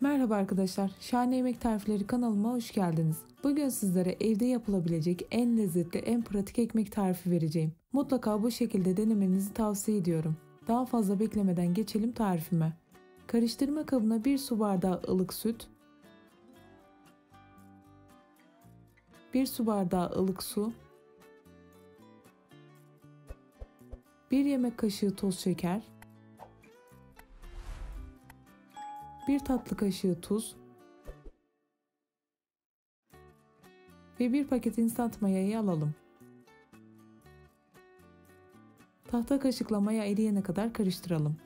Merhaba arkadaşlar, Şahane Yemek Tarifleri kanalıma hoş geldiniz. Bugün sizlere evde yapılabilecek en lezzetli, en pratik ekmek tarifi vereceğim. Mutlaka bu şekilde denemenizi tavsiye ediyorum. Daha fazla beklemeden geçelim tarifime. Karıştırma kabına 1 su bardağı ılık süt, 1 su bardağı ılık su, 1 yemek kaşığı toz şeker, 1 tatlı kaşığı tuz ve 1 paket instant mayayı alalım. Tahta kaşıkla maya eriyene kadar karıştıralım.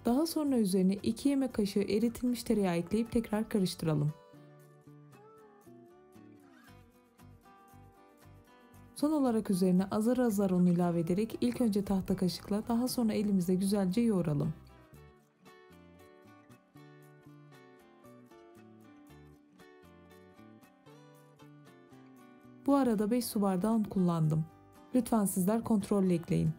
Daha sonra üzerine 2 yemek kaşığı eritilmiş tereyağı ekleyip tekrar karıştıralım. Son olarak üzerine azar azar un ilave ederek ilk önce tahta kaşıkla daha sonra elimizle güzelce yoğuralım. Bu arada 5 su bardağı un kullandım. Lütfen sizler kontrollü ekleyin.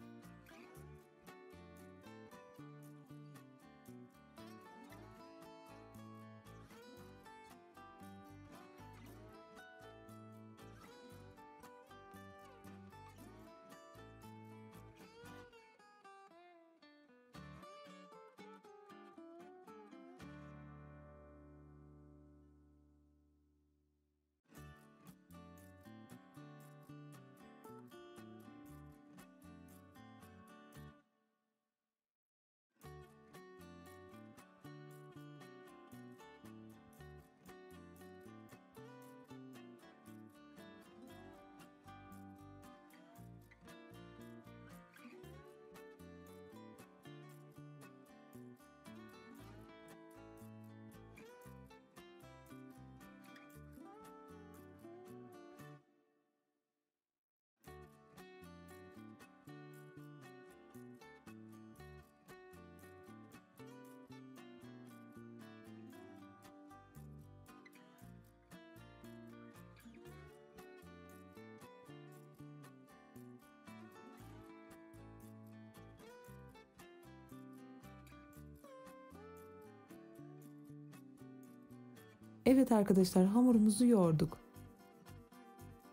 Evet arkadaşlar, hamurumuzu yoğurduk.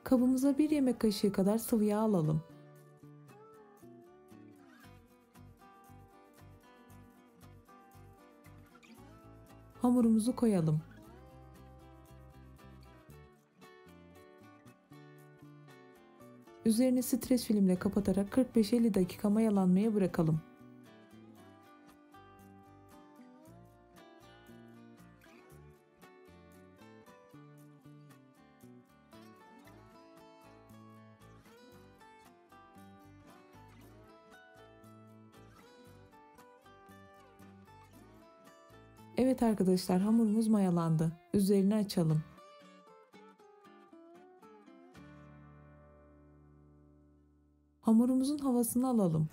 Kabımıza 1 yemek kaşığı kadar sıvı yağ alalım. Hamurumuzu koyalım. Üzerini streç filmle kapatarak 45-50 dakika mayalanmaya bırakalım. Evet arkadaşlar, hamurumuz mayalandı. Üzerini açalım. Hamurumuzun havasını alalım.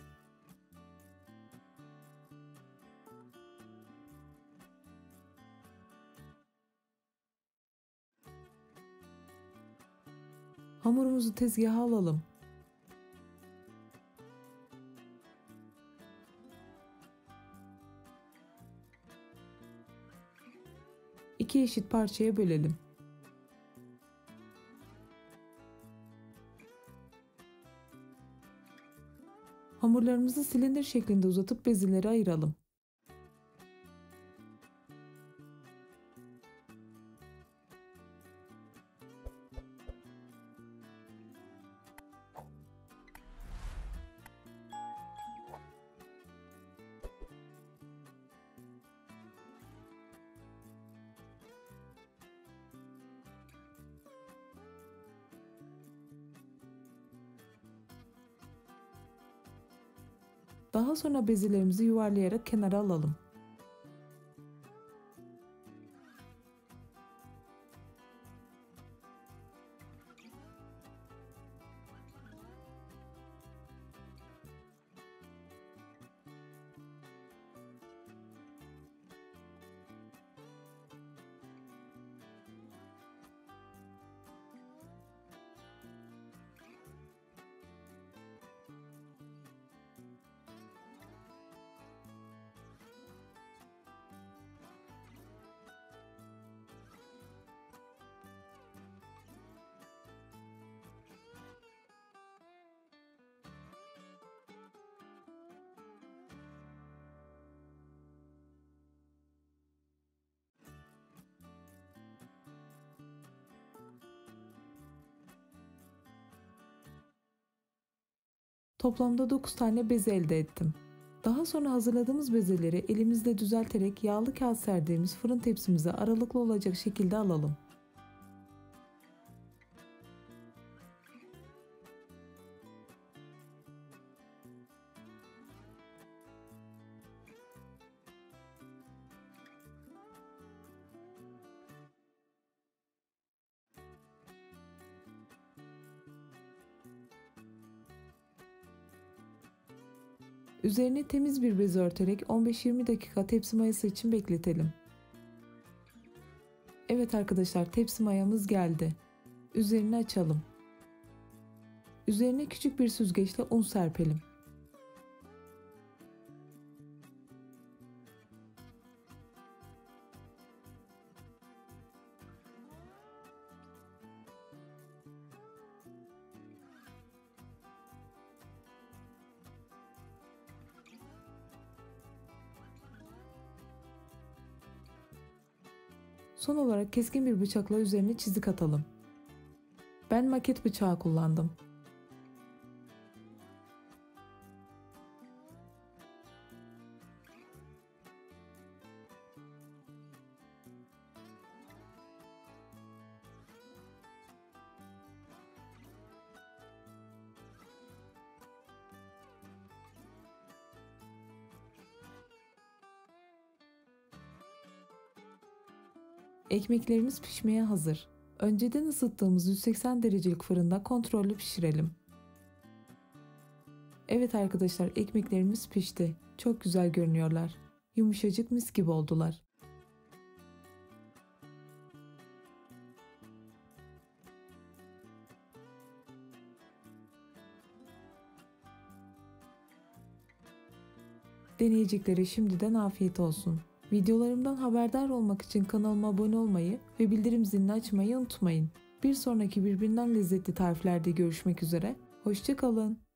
Hamurumuzu tezgaha alalım. İki eşit parçaya bölelim. Hamurlarımızı silindir şeklinde uzatıp bezeleri ayıralım. Daha sonra bezelerimizi yuvarlayarak kenara alalım. Toplamda 9 tane beze elde ettim. Daha sonra hazırladığımız bezeleri elimizde düzelterek yağlı kağıt serdiğimiz fırın tepsimize aralıklı olacak şekilde alalım. Üzerine temiz bir bez örterek 15-20 dakika tepsi mayası için bekletelim. Evet arkadaşlar, tepsi mayamız geldi. Üzerini açalım. Üzerine küçük bir süzgeçle un serpelim. Son olarak keskin bir bıçakla üzerine çizik atalım. Ben maket bıçağı kullandım. Ekmeklerimiz pişmeye hazır. Önceden ısıttığımız 180 derecelik fırında kontrollü pişirelim. Evet arkadaşlar, ekmeklerimiz pişti. Çok güzel görünüyorlar. Yumuşacık, mis gibi oldular. Deneyeceklere şimdiden afiyet olsun. Videolarımdan haberdar olmak için kanalıma abone olmayı ve bildirim zilini açmayı unutmayın. Bir sonraki birbirinden lezzetli tariflerde görüşmek üzere. Hoşça kalın.